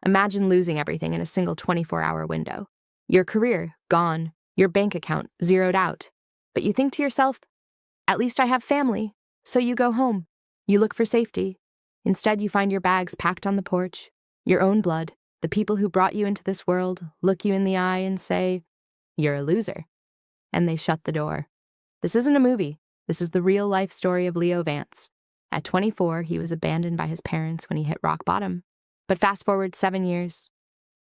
Imagine losing everything in a single 24-hour window. Your career, gone. Your bank account, zeroed out. But you think to yourself, at least I have family. So you go home. You look for safety. Instead, you find your bags packed on the porch. Your own blood, the people who brought you into this world, look you in the eye and say, "You're a loser." And they shut the door. This isn't a movie. This is the real-life story of Leo Vance. At 24, he was abandoned by his parents when he hit rock bottom. But fast forward 7 years,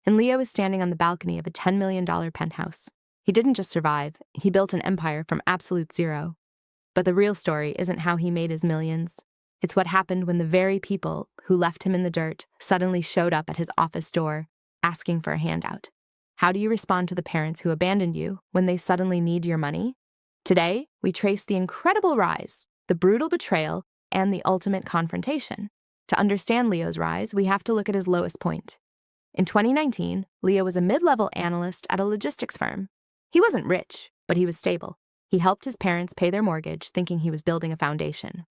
and Leo is standing on the balcony of a $10 million penthouse. He didn't just survive, he built an empire from absolute zero. But the real story isn't how he made his millions. It's what happened when the very people who left him in the dirt suddenly showed up at his office door, asking for a handout. How do you respond to the parents who abandoned you when they suddenly need your money? Today, we trace the incredible rise, the brutal betrayal, and the ultimate confrontation. To understand Leo's rise, we have to look at his lowest point. In 2019, Leo was a mid-level analyst at a logistics firm. He wasn't rich, but he was stable. He helped his parents pay their mortgage, thinking he was building a foundation.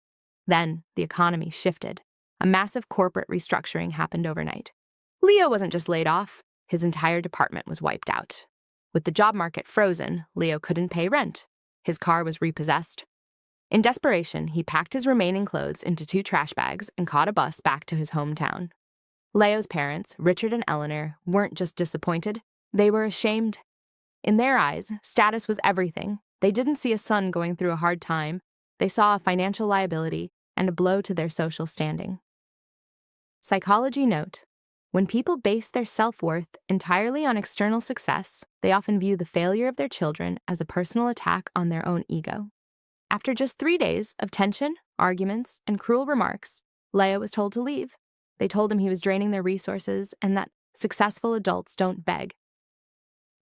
Then, the economy shifted. A massive corporate restructuring happened overnight. Leo wasn't just laid off, his entire department was wiped out. With the job market frozen, Leo couldn't pay rent. His car was repossessed. In desperation, he packed his remaining clothes into 2 trash bags and caught a bus back to his hometown. Leo's parents, Richard and Eleanor, weren't just disappointed, they were ashamed. In their eyes, status was everything. They didn't see a son going through a hard time. They saw a financial liability and a blow to their social standing. Psychology note: when people base their self-worth entirely on external success, they often view the failure of their children as a personal attack on their own ego. After just 3 days of tension, arguments, and cruel remarks, Leo was told to leave. They told him he was draining their resources and that successful adults don't beg.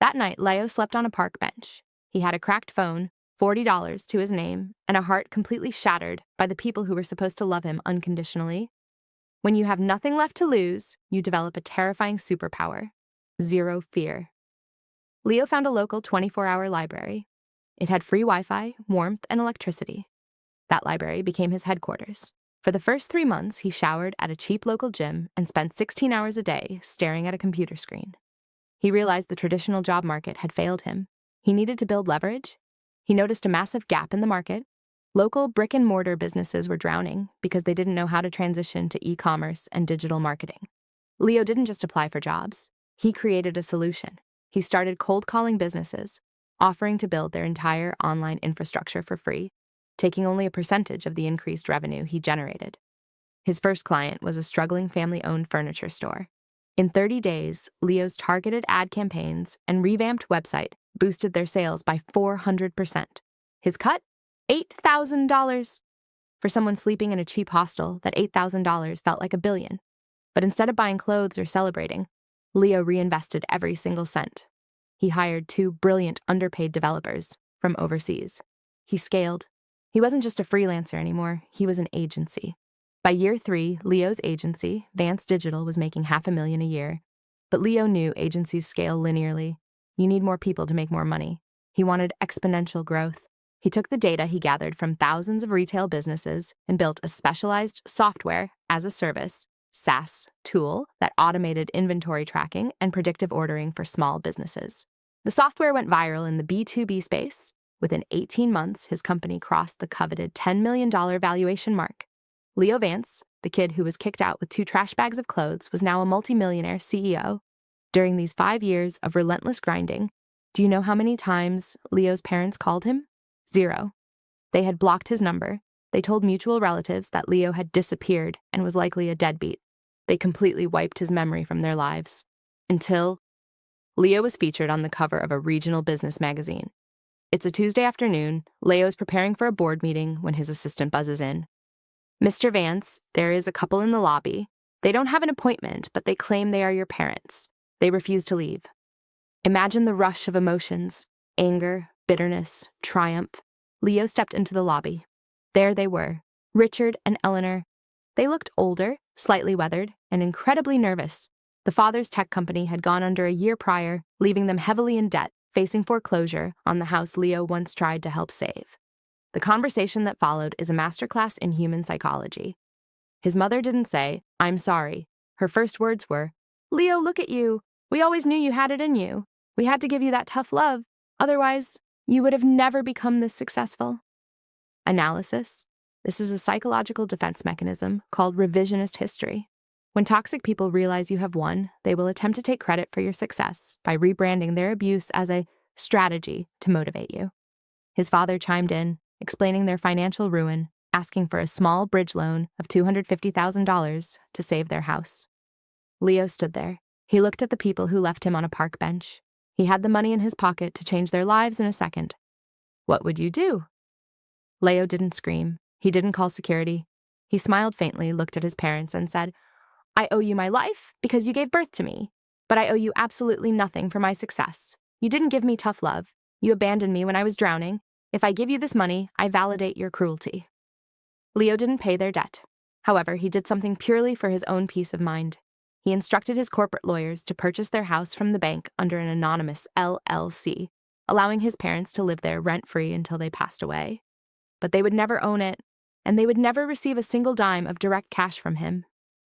That night, Leo slept on a park bench. He had a cracked phone, $40 to his name, and a heart completely shattered by the people who were supposed to love him unconditionally. When you have nothing left to lose, you develop a terrifying superpower: zero fear. Leo found a local 24-hour library. It had free Wi-Fi, warmth, and electricity. That library became his headquarters. For the first 3 months, he showered at a cheap local gym and spent 16 hours a day staring at a computer screen. He realized the traditional job market had failed him. He needed to build leverage. He noticed a massive gap in the market. Local brick-and-mortar businesses were drowning because they didn't know how to transition to e-commerce and digital marketing. Leo didn't just apply for jobs. He created a solution. He started cold-calling businesses, offering to build their entire online infrastructure for free, taking only a percentage of the increased revenue he generated. His first client was a struggling family-owned furniture store. In 30 days, Leo's targeted ad campaigns and revamped website boosted their sales by 400%. His cut? $8,000. For someone sleeping in a cheap hostel, that $8,000 felt like $1 billion. But instead of buying clothes or celebrating, Leo reinvested every single cent. He hired 2 brilliant underpaid developers from overseas. He scaled. He wasn't just a freelancer anymore, he was an agency. By year 3, Leo's agency, Vance Digital, was making $500,000 a year. But Leo knew agencies scale linearly. You need more people to make more money. He wanted exponential growth. He took the data he gathered from thousands of retail businesses and built a specialized software as a service, SaaS, tool that automated inventory tracking and predictive ordering for small businesses. The software went viral in the B2B space. Within 18 months, his company crossed the coveted $10 million valuation mark. Leo Vance, the kid who was kicked out with 2 trash bags of clothes, was now a multimillionaire CEO. During these 5 years of relentless grinding, do you know how many times Leo's parents called him? 0. They had blocked his number. They told mutual relatives that Leo had disappeared and was likely a deadbeat. They completely wiped his memory from their lives. Until Leo was featured on the cover of a regional business magazine. It's a Tuesday afternoon. Leo is preparing for a board meeting when his assistant buzzes in. "Mr. Vance, there is a couple in the lobby. They don't have an appointment, but they claim they are your parents. They refuse to leave." Imagine the rush of emotions: anger, bitterness, triumph. Leo stepped into the lobby. There they were, Richard and Eleanor. They looked older, slightly weathered, and incredibly nervous. The father's tech company had gone under a year prior, leaving them heavily in debt, facing foreclosure on the house Leo once tried to help save. The conversation that followed is a masterclass in human psychology. His mother didn't say, "I'm sorry." Her first words were, Leo, look at you. We always knew you had it in you. We had to give you that tough love. Otherwise, you would have never become this successful. Analysis. This is a psychological defense mechanism called revisionist history. When toxic people realize you have won, they will attempt to take credit for your success by rebranding their abuse as a strategy to motivate you. His father chimed in, explaining their financial ruin, asking for a small bridge loan of $250,000 to save their house. Leo stood there. He looked at the people who left him on a park bench. He had the money in his pocket to change their lives in a second. What would you do? Leo didn't scream. He didn't call security. He smiled faintly, looked at his parents, and said, I owe you my life because you gave birth to me, but I owe you absolutely nothing for my success. You didn't give me tough love. You abandoned me when I was drowning. If I give you this money, I validate your cruelty. Leo didn't pay their debt. However, he did something purely for his own peace of mind. He instructed his corporate lawyers to purchase their house from the bank under an anonymous LLC, allowing his parents to live there rent-free until they passed away. But they would never own it, and they would never receive a single dime of direct cash from him.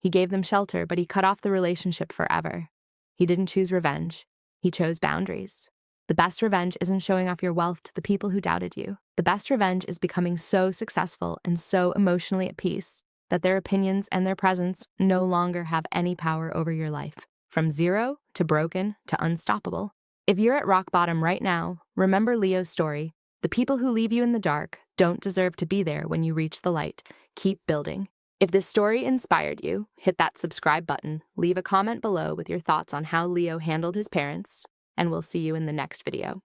He gave them shelter, but he cut off the relationship forever. He didn't choose revenge. He chose boundaries. The best revenge isn't showing off your wealth to the people who doubted you. The best revenge is becoming so successful and so emotionally at peace that their opinions and their presence no longer have any power over your life. From zero to broken to unstoppable. If you're at rock bottom right now, remember Leo's story. The people who leave you in the dark don't deserve to be there when you reach the light. Keep building. If this story inspired you, hit that subscribe button, leave a comment below with your thoughts on how Leo handled his parents, and we'll see you in the next video.